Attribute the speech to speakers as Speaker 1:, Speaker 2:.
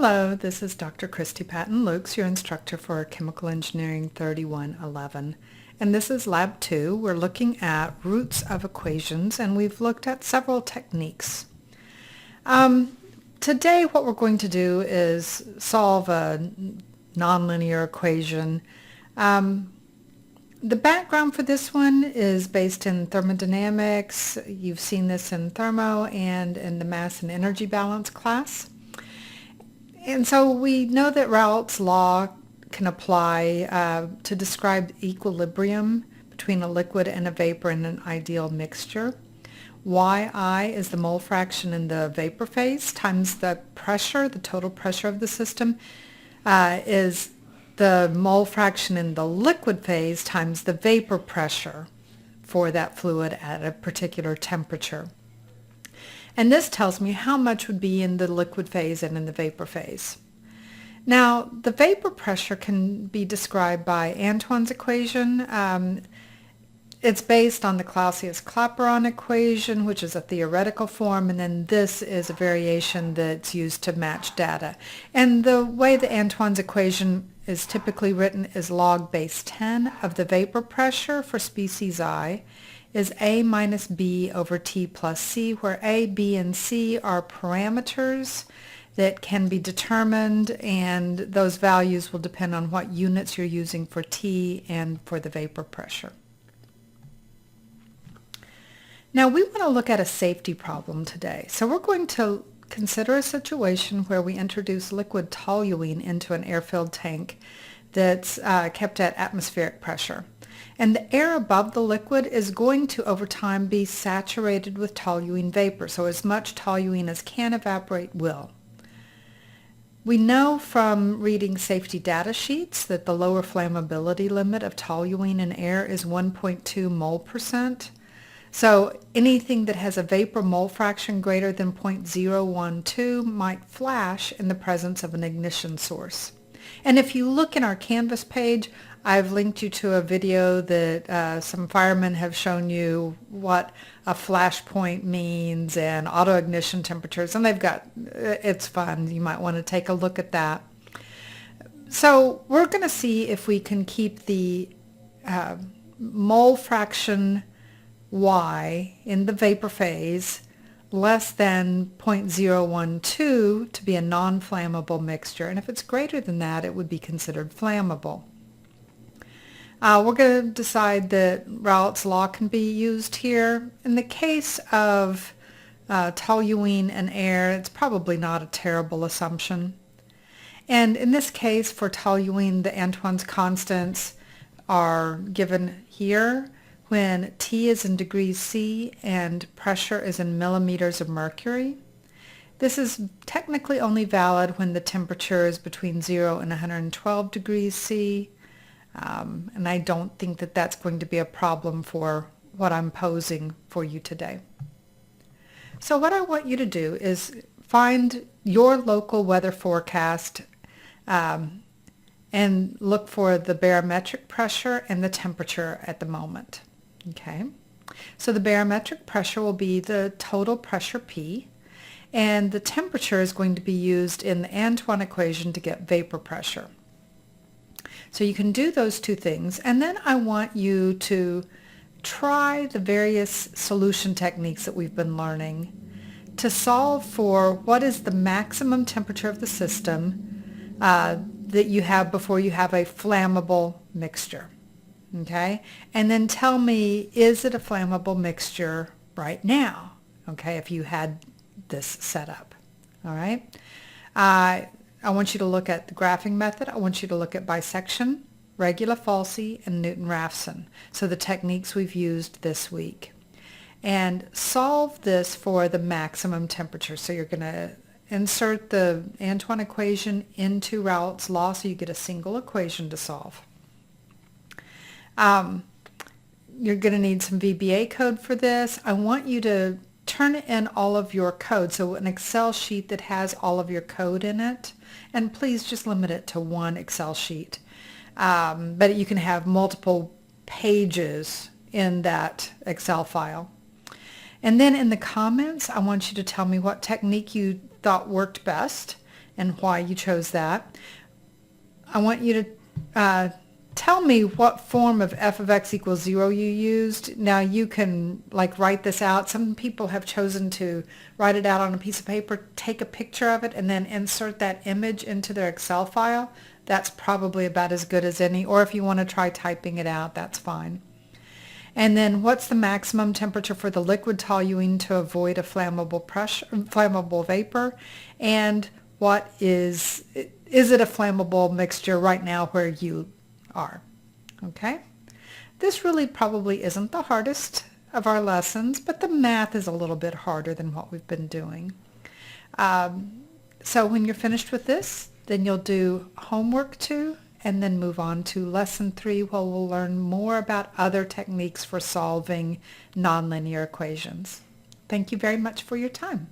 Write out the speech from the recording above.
Speaker 1: Hello, this is Dr. Christy Patton-Lukes, your instructor for Chemical Engineering 3111. And this is Lab 2. We're looking at roots of equations, and we've looked at several techniques. Today what we're going to do is solve a nonlinear equation. The background for this one is based in thermodynamics. You've seen this in thermo and in the mass and energy balance class. And so we know that Raoult's law can apply to describe equilibrium between a liquid and a vapor in an ideal mixture. Yi is the mole fraction in the vapor phase times the pressure, the total pressure of the system, is the mole fraction in the liquid phase times the vapor pressure for that fluid at a particular temperature. And this tells me how much would be in the liquid phase and in the vapor phase. Now, the vapor pressure can be described by Antoine's equation. It's based on the Clausius-Clapeyron equation, which is a theoretical form, and then this is a variation that's used to match data. And the way that Antoine's equation is typically written is log base 10 of the vapor pressure for species I is A minus B over T plus C, where A, B, and C are parameters that can be determined, and those values will depend on what units you're using for T and for the vapor pressure. Now we want to look at a safety problem today. So we're going to consider a situation where we introduce liquid toluene into an air-filled tank that's kept at atmospheric pressure. And the air above the liquid is going to, over time, be saturated with toluene vapor. So as much toluene as can evaporate will. We know from reading safety data sheets that the lower flammability limit of toluene in air is 1.2 mole percent. So anything that has a vapor mole fraction greater than 0.012 might flash in the presence of an ignition source. And if you look in our Canvas page, I've linked you to a video that some firemen have shown you what a flash point means and auto ignition temperatures, and it's fun. You might want to take a look at that. So we're going to see if we can keep the mole fraction Y in the vapor phase less than 0.012 to be a non-flammable mixture, and if it's greater than that, it would be considered flammable. We're going to decide that Raoult's law can be used here. In the case of toluene and air, it's probably not a terrible assumption. And in this case, for toluene, the Antoine's constants are given here when T is in degrees C and pressure is in millimeters of mercury. This is technically only valid when the temperature is between 0 and 112 degrees C. And I don't think that that's going to be a problem for what I'm posing for you today. So what I want you to do is find your local weather forecast and look for the barometric pressure and the temperature at the moment. Okay, so the barometric pressure will be the total pressure P, and the temperature is going to be used in the Antoine equation to get vapor pressure. So you can do those two things, and then I want you to try the various solution techniques that we've been learning to solve for what is the maximum temperature of the system that you have before you have a flammable mixture. Okay, and then tell me, is it a flammable mixture right now? Okay, if you had this set up. All right. I want you to look at the graphing method. I want you to look at bisection, Regula-Falsey, and Newton-Raphson. So the techniques we've used this week. And solve this for the maximum temperature. So you're going to insert the Antoine equation into Raoult's law so you get a single equation to solve. You're going to need some VBA code for this. I want you to turn in all of your code, so an Excel sheet that has all of your code in it, and please just limit it to one Excel sheet. But you can have multiple pages in that Excel file. And then in the comments, I want you to tell me what technique you thought worked best and why you chose that. I want you to tell me what form of f of x equals 0 you used. Now you can write this out. Some people have chosen to write it out on a piece of paper, take a picture of it, and then insert that image into their Excel file. That's probably about as good as any. Or if you want to try typing it out, that's fine. And then what's the maximum temperature for the liquid toluene to avoid a flammable vapor? And what is it a flammable mixture right now where you are? Okay. This really probably isn't the hardest of our lessons, but the math is a little bit harder than what we've been doing. So when you're finished with this, then you'll do homework 2 and then move on to lesson 3 where we'll learn more about other techniques for solving nonlinear equations. Thank you very much for your time.